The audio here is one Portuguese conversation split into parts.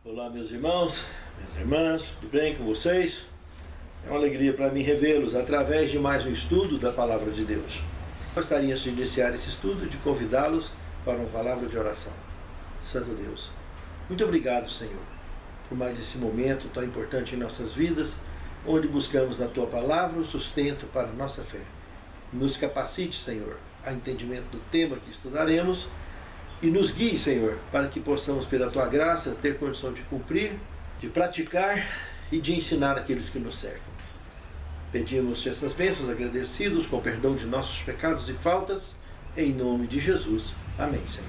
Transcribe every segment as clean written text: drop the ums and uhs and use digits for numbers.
Olá, meus irmãos, minhas irmãs, tudo bem com vocês? É uma alegria para mim revê-los através de mais um estudo da Palavra de Deus. Gostaria, antes de iniciar esse estudo, de convidá-los para uma palavra de oração. Santo Deus, muito obrigado, Senhor, por mais esse momento tão importante em nossas vidas, onde buscamos na Tua Palavra o sustento para a nossa fé. Nos capacite, Senhor, a entendimento do tema que estudaremos e nos guie, Senhor, para que possamos, pela Tua graça, ter condição de cumprir, de praticar e de ensinar aqueles que nos cercam. Pedimos essas bênçãos agradecidos, com perdão de nossos pecados e faltas, em nome de Jesus. Amém, Senhor.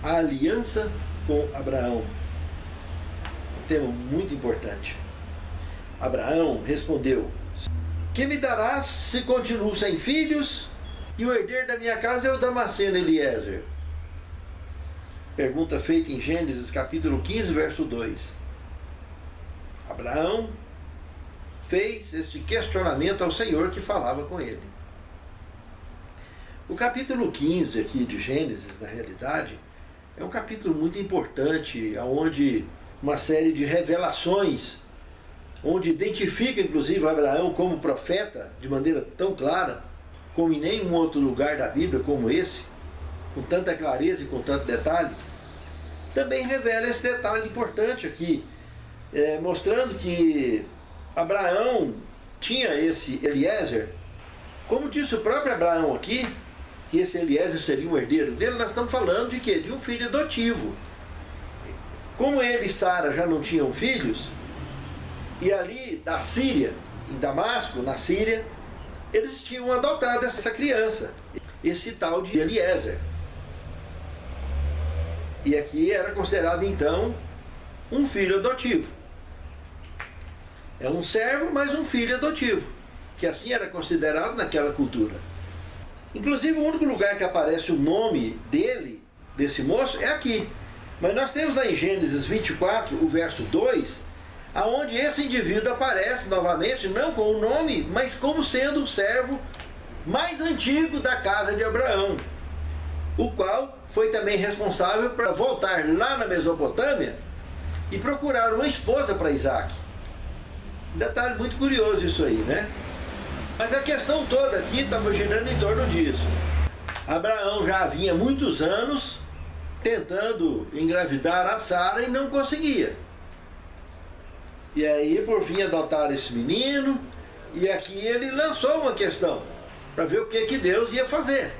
A aliança com Abraão. Um tema muito importante. Abraão respondeu: que me darás se continuo sem filhos? E o herdeiro da minha casa é o Damasceno Eliezer. Pergunta feita em Gênesis capítulo 15, verso 2. Abraão fez este questionamento ao Senhor que falava com ele. O capítulo 15 aqui de Gênesis, na realidade, é um capítulo muito importante, onde uma série de revelações, onde identifica inclusive Abraão como profeta de maneira tão clara, como em nenhum outro lugar da Bíblia como esse, com tanta clareza e com tanto detalhe, também revela esse detalhe importante aqui, mostrando que Abraão tinha esse Eliezer. Como disse o próprio Abraão aqui, que esse Eliezer seria um herdeiro dele, nós estamos falando de quê? De um filho adotivo. Como ele e Sara já não tinham filhos, e ali da Síria, em Damasco, na Síria, eles tinham adotado essa criança, esse tal de Eliezer. E aqui era considerado então um filho adotivo. É um servo, mas um filho adotivo, que assim era considerado naquela cultura. Inclusive o único lugar que aparece o nome dele, desse moço, é aqui. Mas nós temos lá em Gênesis 24, o verso 2, aonde esse indivíduo aparece novamente, não com o nome, mas como sendo o servo mais antigo da casa de Abraão, o qual foi também responsável para voltar lá na Mesopotâmia e procurar uma esposa para Isaac. Um detalhe muito curioso isso aí, né? Mas a questão toda aqui estava girando em torno disso. Abraão já havia muitos anos tentando engravidar a Sara e não conseguia. E aí, por fim, adotaram esse menino, e aqui ele lançou uma questão, para ver o que Deus ia fazer.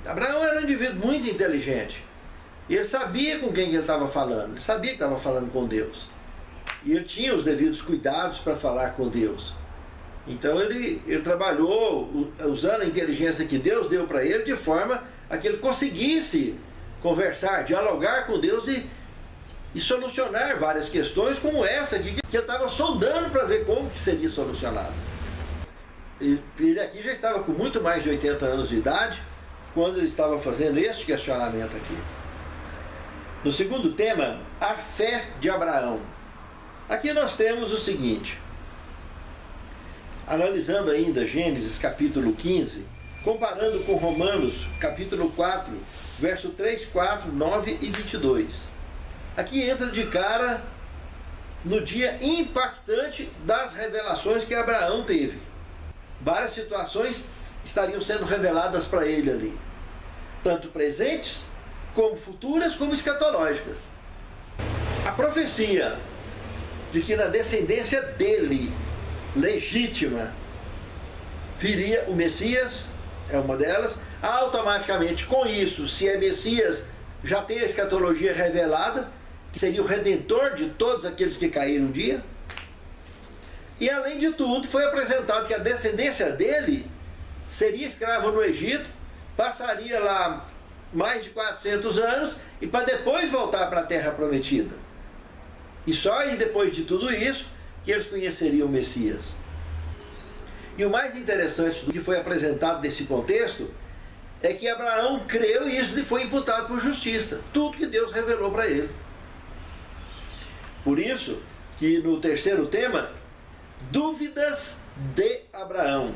Abraão era um indivíduo muito inteligente, e ele sabia com quem ele estava falando, ele sabia que estava falando com Deus. E ele tinha os devidos cuidados para falar com Deus. Então ele trabalhou usando a inteligência que Deus deu para ele, de forma a que ele conseguisse conversar, dialogar com Deus e solucionar várias questões como essa aqui, que eu estava sondando para ver como que seria solucionado. Ele aqui já estava com muito mais de 80 anos de idade, quando ele estava fazendo este questionamento aqui. No segundo tema, a fé de Abraão. Aqui nós temos o seguinte, analisando ainda Gênesis capítulo 15, comparando com Romanos capítulo 4, verso 3, 4, 9 e 22. Aqui entra de cara no dia impactante das revelações que Abraão teve. Várias situações estariam sendo reveladas para ele ali, tanto presentes, como futuras, como escatológicas. A profecia de que na descendência dele, legítima, viria o Messias, é uma delas. Automaticamente, com isso, se é Messias, já tem a escatologia revelada, que seria o redentor de todos aqueles que caíram um dia. E além de tudo, foi apresentado que a descendência dele seria escrava no Egito, passaria lá mais de 400 anos, e para depois voltar para a terra prometida. E só aí, depois de tudo isso, que eles conheceriam o Messias. E o mais interessante do que foi apresentado nesse contexto é que Abraão creu e isso lhe foi imputado por justiça. Tudo que Deus revelou para ele. Por isso que no terceiro tema, dúvidas de Abraão.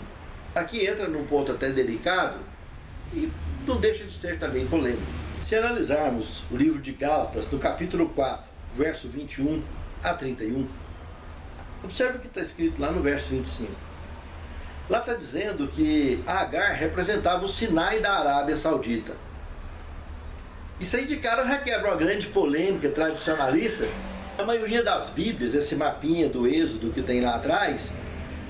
Aqui entra num ponto até delicado e não deixa de ser também polêmico. Se analisarmos o livro de Gálatas, no capítulo 4, verso 21 a 31. Observe o que está escrito lá no verso 25. Lá está dizendo que Agar representava o Sinai da Arábia Saudita. Isso aí de cara já quebra uma grande polêmica tradicionalista. A maioria das Bíblias, esse mapinha do Êxodo que tem lá atrás,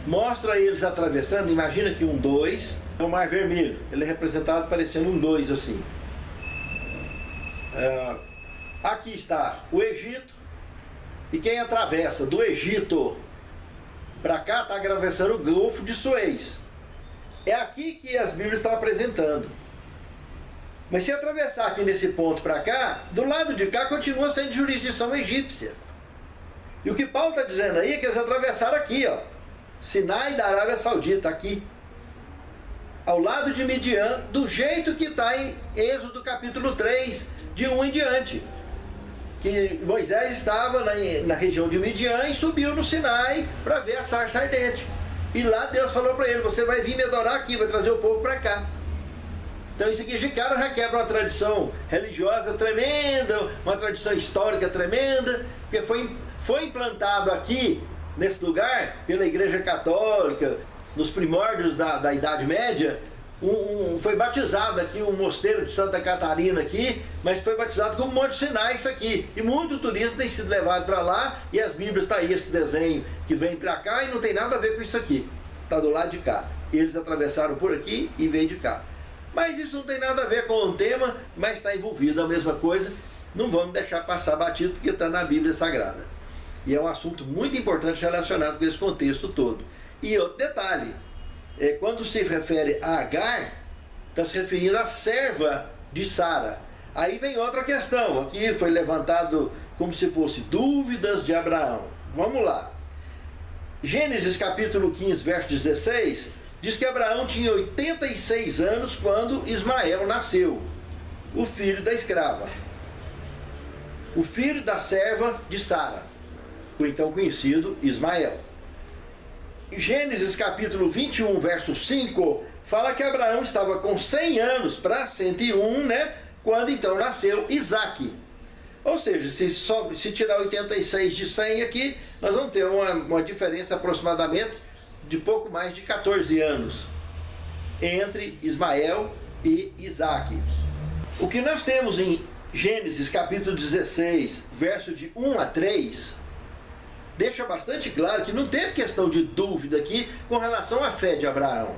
mostra eles atravessando. Imagina que um 2 é o Mar Vermelho. Ele é representado parecendo um 2 assim. Aqui está o Egito. E quem atravessa do Egito para cá está atravessando o Golfo de Suez. É aqui que as Bíblias estão apresentando. Mas se atravessar aqui nesse ponto para cá, do lado de cá continua sendo jurisdição egípcia. E o que Paulo está dizendo aí é que eles atravessaram aqui, ó, Sinai da Arábia Saudita, aqui, ao lado de Midian, do jeito que está em Êxodo capítulo 3, de 1 em diante. Que Moisés estava na região de Midian e subiu no Sinai para ver a sarça ardente. E lá Deus falou para ele: você vai vir me adorar aqui, vai trazer o povo para cá. Então isso aqui de cara já quebra uma tradição religiosa tremenda, uma tradição histórica tremenda, porque foi implantado aqui, nesse lugar, pela Igreja Católica, nos primórdios da Idade Média. Foi batizado aqui um mosteiro de Santa Catarina aqui, mas foi batizado como Monte Sinai isso aqui. E muito turista tem sido levado para lá, e as Bíblias está aí esse desenho que vem para cá e não tem nada a ver com isso aqui. Está do lado de cá. Eles atravessaram por aqui e veio de cá. Mas isso não tem nada a ver com o tema, mas está envolvido a mesma coisa. Não vamos deixar passar batido porque está na Bíblia Sagrada. E é um assunto muito importante relacionado com esse contexto todo. E outro detalhe, quando se refere a Agar, está se referindo à serva de Sara. Aí vem outra questão, aqui foi levantado como se fosse dúvidas de Abraão. Vamos lá. Gênesis capítulo 15, verso 16, diz que Abraão tinha 86 anos quando Ismael nasceu, o filho da escrava, o filho da serva de Sara, o então conhecido Ismael. Gênesis capítulo 21, verso 5, fala que Abraão estava com 100 anos para 101, né? Quando então nasceu Isaque. Ou seja, se tirar 86 de 100 aqui, nós vamos ter uma diferença aproximadamente de pouco mais de 14 anos entre Ismael e Isaque. O que nós temos em Gênesis capítulo 16, verso de 1 a 3, deixa bastante claro que não teve questão de dúvida aqui com relação à fé de Abraão.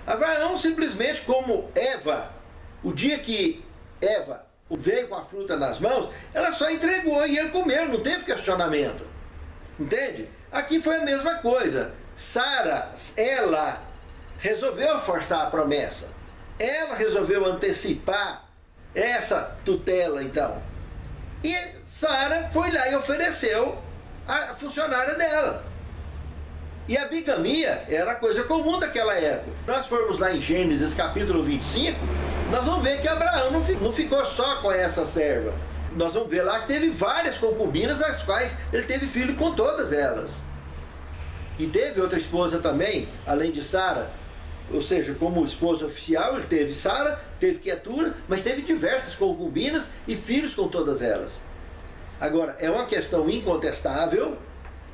Abraão simplesmente, como Eva, o dia que Eva veio com a fruta nas mãos, ela só entregou e ele comeu, não teve questionamento. Entende? Aqui foi a mesma coisa. Sara, ela resolveu forçar a promessa. Ela resolveu antecipar essa tutela, então. E Sara foi lá e ofereceu a funcionária dela. E a bigamia era coisa comum daquela época. Se nós formos lá em Gênesis capítulo 25, nós vamos ver que Abraão não ficou só com essa serva. Nós vamos ver lá que teve várias concubinas, as quais ele teve filho com todas elas. E teve outra esposa também, além de Sara. Ou seja, como esposa oficial, ele teve Sara, teve Quetura, mas teve diversas concubinas e filhos com todas elas. Agora, é uma questão incontestável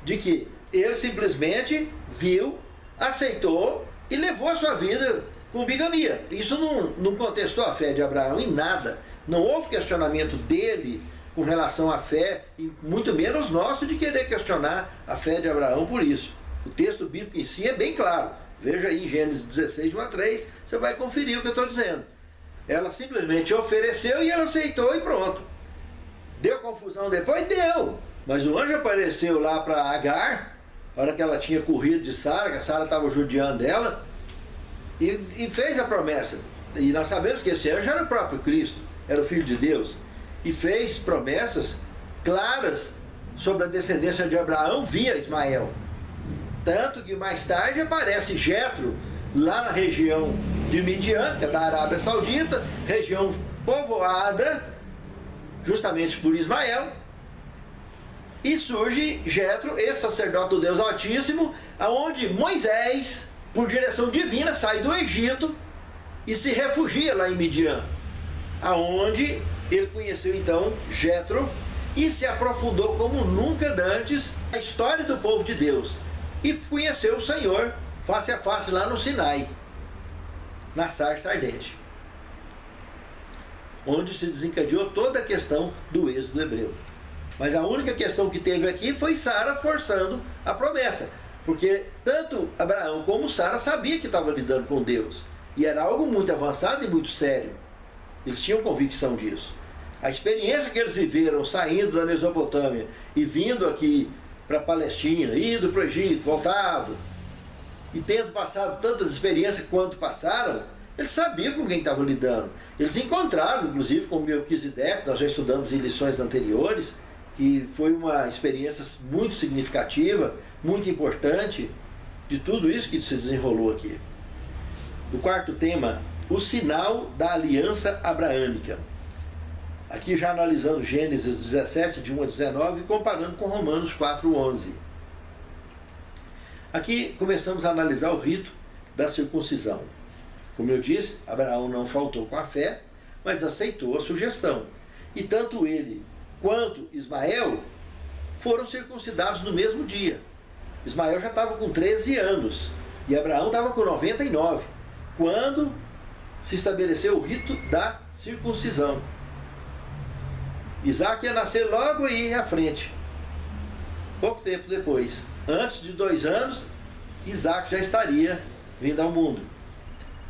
de que ele simplesmente viu, aceitou e levou a sua vida com bigamia. Isso não contestou a fé de Abraão em nada. Não houve questionamento dele com relação à fé, e muito menos nosso de querer questionar a fé de Abraão por isso. O texto bíblico em si é bem claro. Veja aí em Gênesis 16, 1 a 3, você vai conferir o que eu estou dizendo. Ela simplesmente ofereceu e ele aceitou e pronto. Deu confusão depois? Deu. Mas o anjo apareceu lá para Agar, na hora que ela tinha corrido de Sara, que a Sara estava judiando dela, e fez a promessa. E nós sabemos que esse anjo era o próprio Cristo, era o Filho de Deus. E fez promessas claras sobre a descendência de Abraão via Ismael. Tanto que mais tarde aparece Jetro, lá na região de Midian, que é da Arábia Saudita, região povoada justamente por Ismael. E surge Jetro, esse sacerdote do Deus Altíssimo, aonde Moisés, por direção divina, sai do Egito e se refugia lá em Midian, aonde ele conheceu então Jetro e se aprofundou como nunca antes na história do povo de Deus e conheceu o Senhor face a face lá no Sinai, na sarça ardente, onde se desencadeou toda a questão do êxodo hebreu. Mas a única questão que teve aqui foi Sara forçando a promessa, porque tanto Abraão como Sara sabia que estava lidando com Deus, e era algo muito avançado e muito sério. Eles tinham convicção disso. A experiência que eles viveram saindo da Mesopotâmia e vindo aqui para a Palestina, indo para o Egito, voltado, e tendo passado tantas experiências quanto passaram, eles sabiam com quem estavam lidando. Eles encontraram, inclusive, com Melquisedeque, nós já estudamos em lições anteriores, que foi uma experiência muito significativa, muito importante, de tudo isso que se desenrolou aqui. O quarto tema, o sinal da aliança abraâmica. Aqui já analisando Gênesis 17, de 1 a 19, comparando com Romanos 4, 11. Aqui começamos a analisar o rito da circuncisão. Como eu disse, Abraão não faltou com a fé, mas aceitou a sugestão. E tanto ele quanto Ismael foram circuncidados no mesmo dia. Ismael já estava com 13 anos e Abraão estava com 99, quando se estabeleceu o rito da circuncisão. Isaac ia nascer logo aí à frente, pouco tempo depois. Antes de 2 anos, Isaac já estaria vindo ao mundo.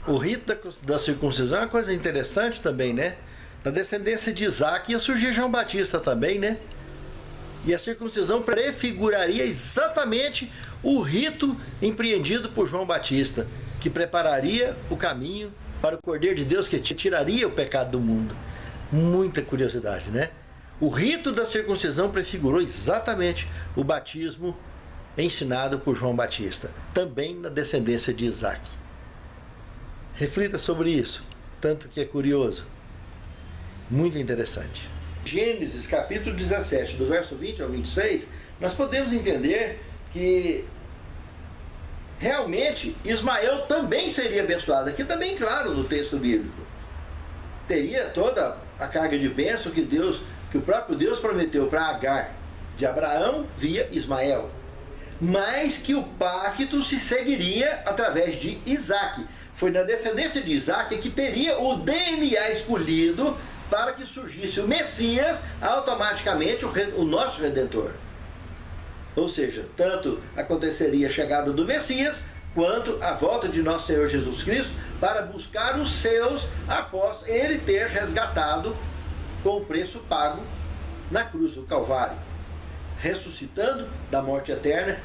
O rito da circuncisão é uma coisa interessante também, né? Na descendência de Isaac ia surgir João Batista também, né? E a circuncisão prefiguraria exatamente o rito empreendido por João Batista, que prepararia o caminho para o Cordeiro de Deus que tiraria o pecado do mundo. Muita curiosidade, né? O rito da circuncisão prefigurou exatamente o batismo ensinado por João Batista, também na descendência de Isaac. Reflita sobre isso, tanto que é curioso. Muito interessante. Gênesis capítulo 17, do verso 20 ao 26, nós podemos entender que realmente Ismael também seria abençoado. Aqui está bem claro no texto bíblico. Teria toda a carga de bênção que o próprio Deus prometeu para Agar, de Abraão via Ismael. Mas que o pacto se seguiria através de Isaac. Foi na descendência de Isaac que teria o DNA escolhido para que surgisse o Messias, automaticamente o nosso Redentor. Ou seja, tanto aconteceria a chegada do Messias, quanto a volta de nosso Senhor Jesus Cristo para buscar os seus após ele ter resgatado com o preço pago na cruz do Calvário, ressuscitando da morte eterna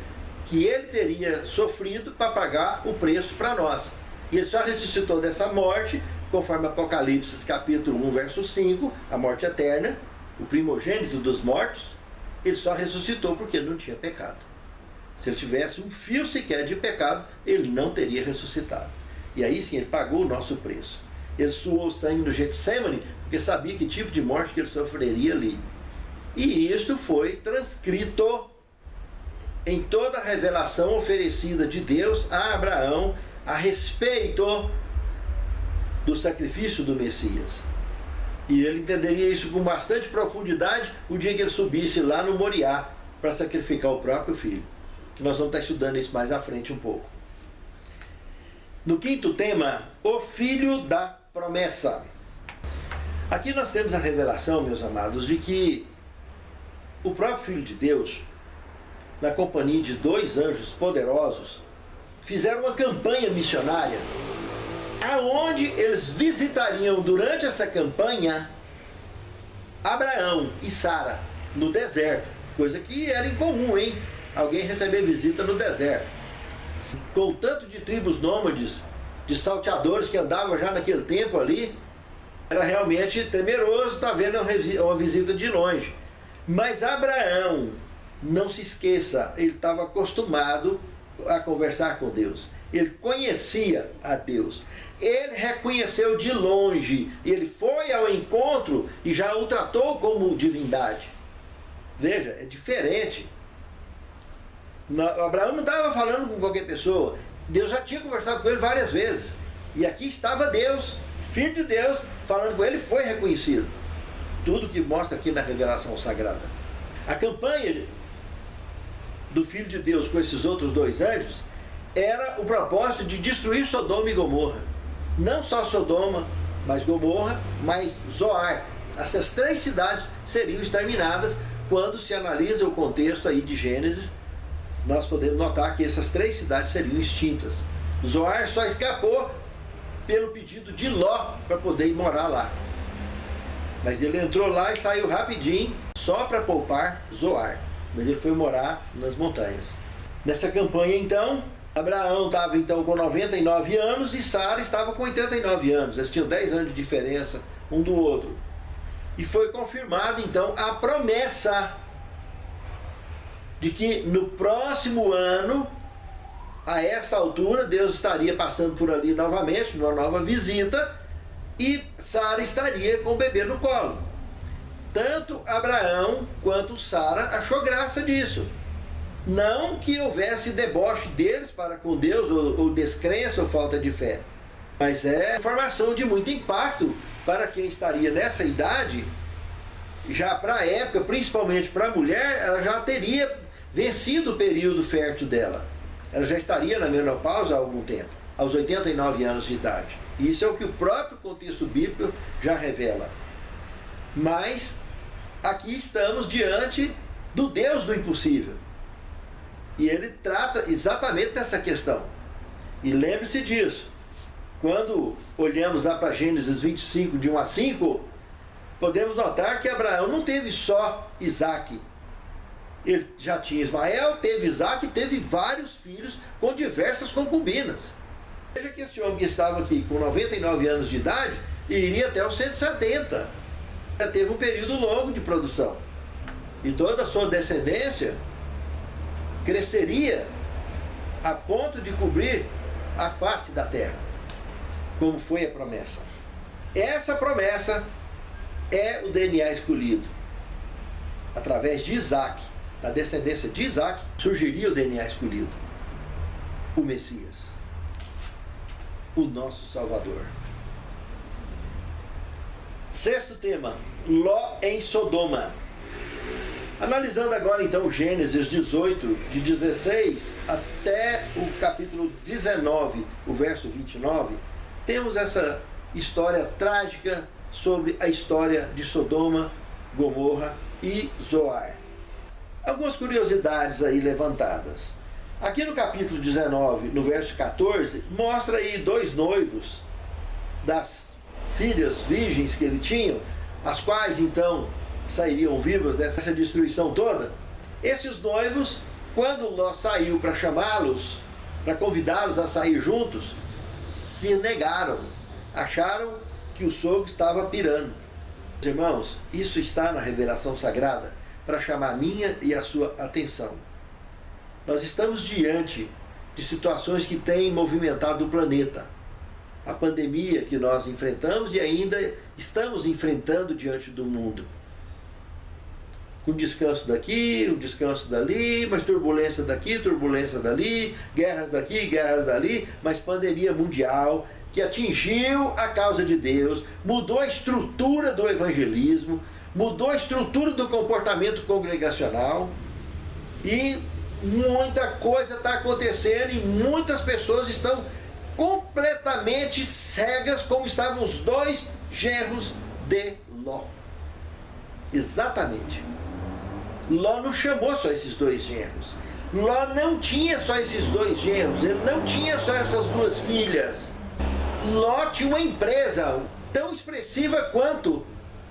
que ele teria sofrido para pagar o preço para nós. E ele só ressuscitou dessa morte, conforme Apocalipse capítulo 1, verso 5, a morte eterna, o primogênito dos mortos, ele só ressuscitou porque ele não tinha pecado. Se ele tivesse um fio sequer de pecado, ele não teria ressuscitado. E aí sim, ele pagou o nosso preço. Ele suou o sangue no Getsemane, porque sabia que tipo de morte que ele sofreria ali. E isso foi transcrito em toda a revelação oferecida de Deus a Abraão a respeito do sacrifício do Messias. E ele entenderia isso com bastante profundidade o dia que ele subisse lá no Moriá para sacrificar o próprio filho. Que nós vamos estar estudando isso mais à frente um pouco. No quinto tema, o filho da promessa. Aqui nós temos a revelação, meus amados, de que o próprio Filho de Deus, na companhia de 2 anjos poderosos, fizeram uma campanha missionária, aonde eles visitariam durante essa campanha Abraão e Sara no deserto, coisa que era incomum, hein? Alguém receber visita no deserto. Com o tanto de tribos nômades, de salteadores que andavam já naquele tempo ali, era realmente temeroso estar vendo uma visita de longe. Mas Abraão, não se esqueça, ele estava acostumado a conversar com Deus. Ele conhecia a Deus. Ele reconheceu de longe. Ele foi ao encontro e já o tratou como divindade. Veja, é diferente. Abraão não estava falando com qualquer pessoa. Deus já tinha conversado com ele várias vezes. E aqui estava Deus, Filho de Deus, falando com ele, foi reconhecido. tudo que mostra aqui na revelação sagrada. A campanha do Filho de Deus com esses outros dois anjos era o propósito de destruir Sodoma e Gomorra. Não só Sodoma, mas Gomorra, mas Zoar. Essas três cidades seriam exterminadas. Quando se analisa o contexto aí de Gênesis, nós podemos notar que essas três cidades seriam extintas. Zoar só escapou pelo pedido de Ló para poder ir morar lá. Mas ele entrou lá e saiu rapidinho, só para poupar Zoar. Mas ele foi morar nas montanhas. Nessa campanha, então, Abraão estava então com 99 anos e Sara estava com 89 anos. Eles tinham 10 anos de diferença um do outro. E foi confirmada então a promessa de que no próximo ano, a essa altura, Deus estaria passando por ali novamente, numa nova visita, e Sara estaria com o bebê no colo. Tanto Abraão quanto Sara achou graça disso. Não que houvesse deboche deles para com Deus, ou descrença ou falta de fé, mas é informação de muito impacto para quem estaria nessa idade. Já para a época, principalmente para a mulher, ela já teria vencido o período fértil dela. Ela já estaria na menopausa há algum tempo, aos 89 anos de idade. Isso é o que o próprio contexto bíblico já revela. Mas aqui estamos diante do Deus do impossível. E ele trata exatamente dessa questão. E lembre-se disso. Quando olhamos lá para Gênesis 25, de 1 a 5, podemos notar que Abraão não teve só Isaac. Ele já tinha Ismael, teve Isaac e teve vários filhos com diversas concubinas. Veja que esse homem que estava aqui com 99 anos de idade iria até os 170. Teve um período longo de produção. E toda a sua descendência cresceria a ponto de cobrir a face da terra, como foi a promessa. Essa promessa é o DNA escolhido. Através de Isaac, da descendência de Isaac, surgiria o DNA escolhido. O Messias. O nosso Salvador. Sexto tema, Ló em Sodoma. Analisando agora então Gênesis 18, de 16 até o capítulo 19, o verso 29, temos essa história trágica sobre a história de Sodoma, Gomorra e Zoar. Algumas curiosidades aí levantadas. Aqui no capítulo 19, no verso 14, mostra aí dois noivos das filhas virgens que ele tinha, as quais então sairiam vivas dessa destruição toda. Esses noivos, quando Ló saiu para chamá-los, para convidá-los a sair juntos, se negaram, acharam que o sogro estava pirando. Irmãos, isso está na revelação sagrada para chamar a minha e a sua atenção. Nós estamos diante de situações que têm movimentado o planeta. A pandemia que nós enfrentamos e ainda estamos enfrentando diante do mundo. Com descanso daqui, um descanso dali, mas turbulência daqui, turbulência dali, guerras daqui, guerras dali, mas pandemia mundial que atingiu a causa de Deus, mudou a estrutura do evangelismo, mudou a estrutura do comportamento congregacional e muita coisa está acontecendo e muitas pessoas estão completamente cegas, como estavam os dois genros de Ló. Exatamente. Ló não chamou só esses dois genros. Ló não tinha só esses dois genros. Ele não tinha só essas duas filhas. Ló tinha uma empresa tão expressiva quanto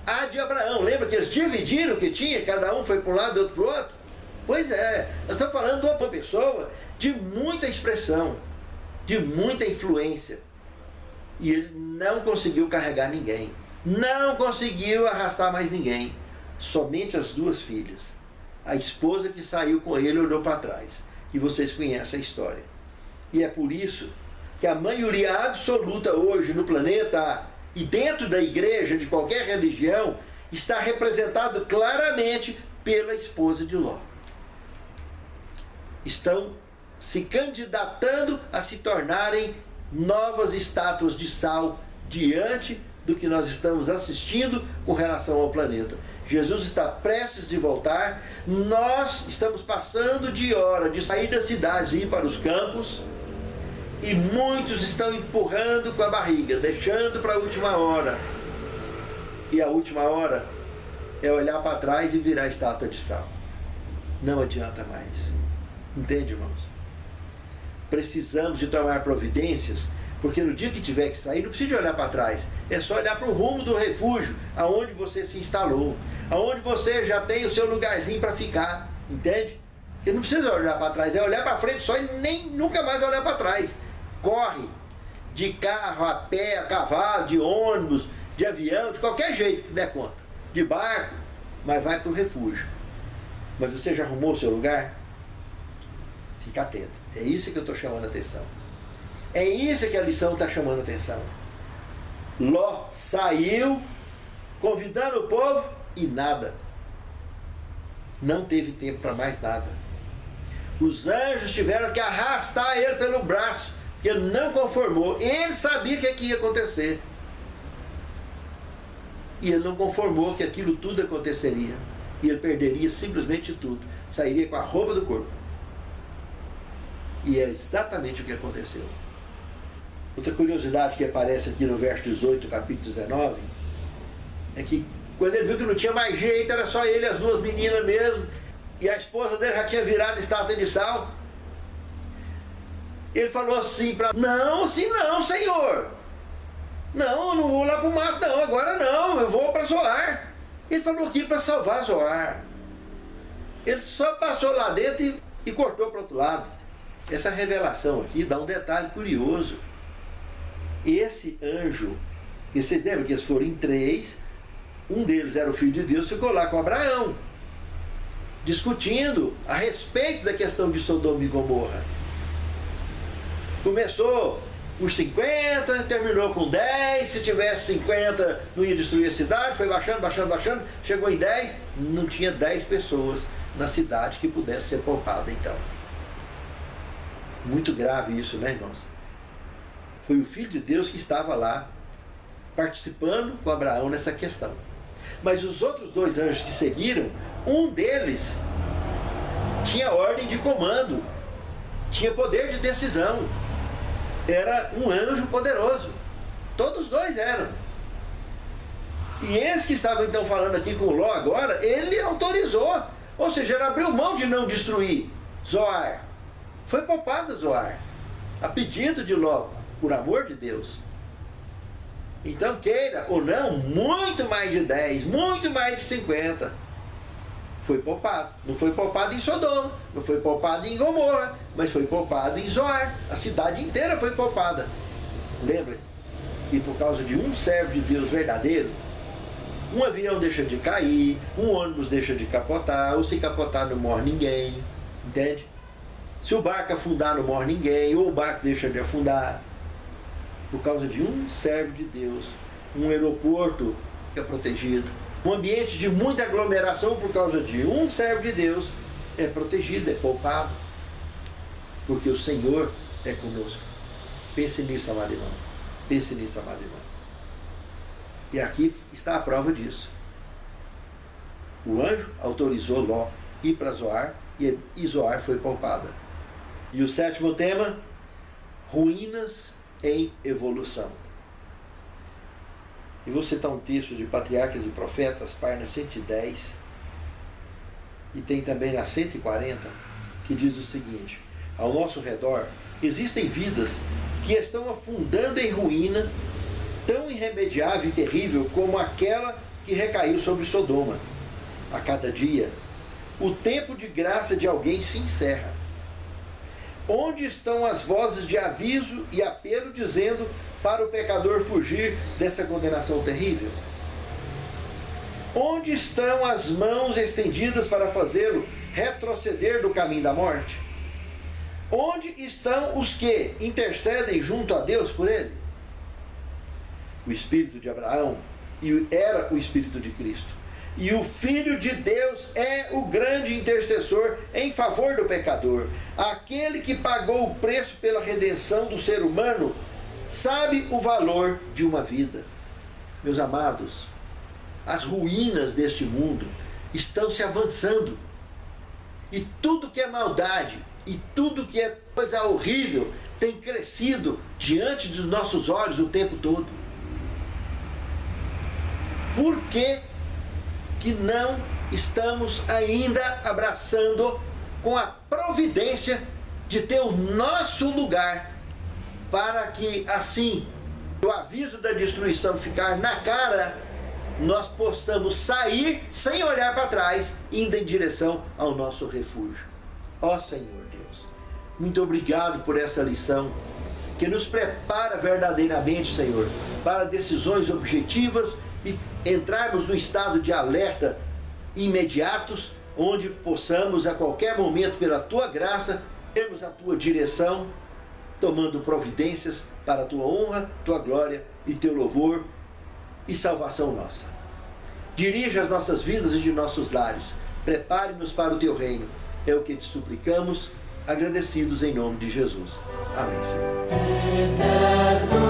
a de Abraão. Lembra que eles dividiram o que tinha? Cada um foi para um lado e outro para o outro? Pois é. Nós estamos falando de uma pessoa de muita expressão, de muita influência. E ele não conseguiu carregar ninguém. Não conseguiu arrastar mais ninguém. Somente as duas filhas. A esposa que saiu com ele olhou para trás. E vocês conhecem a história. E é por isso que a maioria absoluta hoje no planeta e dentro da igreja, de qualquer religião, está representado claramente pela esposa de Ló. Estão se candidatando a se tornarem novas estátuas de sal diante do que nós estamos assistindo com relação ao planeta. Jesus está prestes de voltar, nós estamos passando de hora de sair das cidades e ir para os campos, e muitos estão empurrando com a barriga, deixando para a última hora. E a última hora é olhar para trás e virar estátua de sal. Não adianta mais. Entende, irmãos? Precisamos de tomar providências, porque no dia que tiver que sair, não precisa de olhar para trás. É só olhar para o rumo do refúgio, aonde você se instalou, aonde você já tem o seu lugarzinho para ficar. Entende? Porque não precisa olhar para trás, é olhar para frente só e nem nunca mais olhar para trás. Corre, de carro, a pé, a cavalo, de ônibus, de avião, de qualquer jeito que der conta. De barco, mas vai para o refúgio. Mas você já arrumou o seu lugar? Fica atento. É isso que eu estou chamando a atenção. É isso que a lição está chamando a atenção. Ló saiu, convidando o povo, e nada. Não teve tempo para mais nada. Os anjos tiveram que arrastar ele pelo braço, porque ele não conformou. Ele sabia o que ia acontecer. E ele não conformou que aquilo tudo aconteceria. E ele perderia simplesmente tudo. Sairia com a roupa do corpo. E é exatamente o que aconteceu. Outra curiosidade que aparece aqui no verso 18, capítulo 19, é que quando ele viu que não tinha mais jeito, era só ele e as duas meninas mesmo, e a esposa dele já tinha virado estátua de sal, ele falou assim para: não, assim não, Senhor. Não, eu não vou lá para o mato não, agora não, eu vou para Zoar. Ele falou aqui para salvar Zoar. Ele só passou lá dentro e cortou para o outro lado. Essa revelação aqui dá um detalhe curioso. Esse anjo, e vocês lembram que eles foram em 3, um deles era o filho de Deus, ficou lá com Abraão, discutindo a respeito da questão de Sodoma e Gomorra. Começou por 50, terminou com 10, se tivesse 50 não ia destruir a cidade, foi baixando, chegou em 10, não tinha 10 pessoas na cidade que pudesse ser poupada então. Muito grave isso, né, irmãos? Foi o Filho de Deus que estava lá, participando com Abraão nessa questão. Mas os outros 2 anjos que seguiram, um deles tinha ordem de comando, tinha poder de decisão, era um anjo poderoso. Todos 2 eram. E esse que estava então falando aqui com Ló agora, ele autorizou, ou seja, ele abriu mão de não destruir Zoar. Foi poupada Zoar, a pedido de Ló, por amor de Deus. Então, queira ou não, muito mais de 10, muito mais de 50 foi poupado. Não foi poupado em Sodoma, não foi poupado em Gomorra, mas foi poupado em Zoar. A cidade inteira foi poupada. Lembre que por causa de um servo de Deus verdadeiro, um avião deixa de cair, um ônibus deixa de capotar, ou se capotar não morre ninguém, entende? Se o barco afundar não morre ninguém, ou o barco deixa de afundar. Por causa de um servo de Deus, um aeroporto fica protegido, um ambiente de muita aglomeração por causa de um servo de Deus é protegido, é poupado, porque o Senhor é conosco. Pense nisso, amado irmão. Pense nisso, amado irmão. E aqui está a prova disso. O anjo autorizou Ló ir para Zoar e Zoar foi poupada. E o 7º tema, ruínas em evolução. E vou citar um texto de Patriarcas e Profetas, página 110, e tem também na 140, que diz o seguinte: ao nosso redor existem vidas que estão afundando em ruína, tão irremediável e terrível como aquela que recaiu sobre Sodoma. A cada dia, o tempo de graça de alguém se encerra. Onde estão as vozes de aviso e apelo dizendo para o pecador fugir dessa condenação terrível? Onde estão as mãos estendidas para fazê-lo retroceder do caminho da morte? Onde estão os que intercedem junto a Deus por ele? O Espírito de Abraão era o Espírito de Cristo. E o Filho de Deus é o grande intercessor em favor do pecador. Aquele que pagou o preço pela redenção do ser humano sabe o valor de uma vida. Meus amados, as ruínas deste mundo estão se avançando. E tudo que é maldade, e tudo que é coisa horrível, tem crescido diante dos nossos olhos o tempo todo. Por que que não estamos ainda abraçando com a providência de ter o nosso lugar, para que assim, o aviso da destruição ficar na cara, nós possamos sair sem olhar para trás, indo em direção ao nosso refúgio. Ó Senhor Deus, muito obrigado por essa lição, que nos prepara verdadeiramente, Senhor, para decisões objetivas e entrarmos no estado de alerta imediatos, onde possamos a qualquer momento, pela Tua graça, termos a Tua direção, tomando providências para a Tua honra, Tua glória e Teu louvor e salvação nossa. Dirija as nossas vidas e de nossos lares. Prepare-nos para o Teu reino. É o que te suplicamos, agradecidos em nome de Jesus. Amém, Senhor.